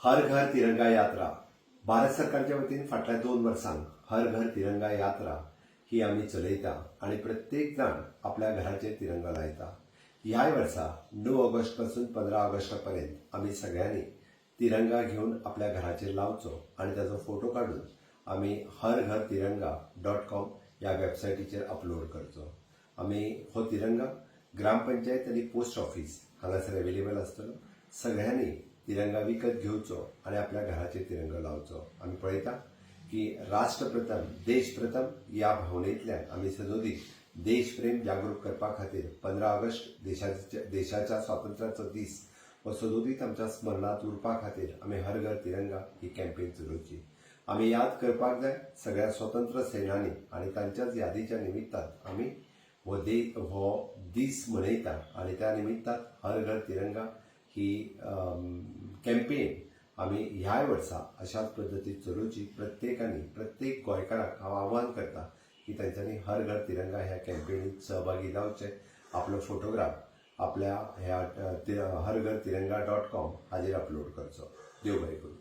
हर घर तिरंगा यात्रा भारत सरकारच्या वतीन फाटल्या 2 वर्सांक हर घर तिरंगा यात्रा ही आम्ही चलयता आणि प्रत्येक जण आपल्या घराचेर तिरंगा लायता. ह्या वर्सा 9 ऑगस्ट पासून 15 ऑगस्ट पर्यंत आम्ही सगळ्यांनी तिरंगा घेऊन आपल्या घराचेर लावचो आणि त्याचो फोटो काढून आम्ही harghartiranga.com या वेबसायटीचेर अपलोड करचो. आम्ही हो तिरंगा ग्रामपंचायत आणि पोस्ट ऑफिस हांगासर अवेलेबल आसतलो. सगळ्यांनी तिरंगा विकत घेवचो आणि आपल्या घराचेर तिरंगा लावचो. आम्ही पळयता की राष्ट्रप्रथम देश प्रथम या भावनेंतल्यान आम्ही सदोदीत देशप्रेम जागृत करपा खातीर 15 ऑगस्ट देशाच्या स्वातंत्र्याचो दीस व सदोदीत आमच्या स्मरणात उरपा खातीर आम्ही हर घर तिरंगा ही कॅम्पेन चलोवची. आम्ही याद करपाक जाय सगळ्या स्वतंत्र सेनानी आणि तांच्याच यादीच्या निमित्तान आम्ही हो दीस मनयता आणि त्या निमित्तान हर घर तिरंगा ही कॅम्पेन आम्ही ह्या वर्सा अशाच पद्धतीत चलोवची. प्रत्येक गोंयकाराक हांव आव्हान करता की तांच्यांनी हर घर तिरंगा ह्या कॅम्पेनीत सहभागी जावचे. आपलो फोटोग्राफ आपल्या ह्या harghartiranga.com हाजेर अपलोड करचो. देव बरें करूं.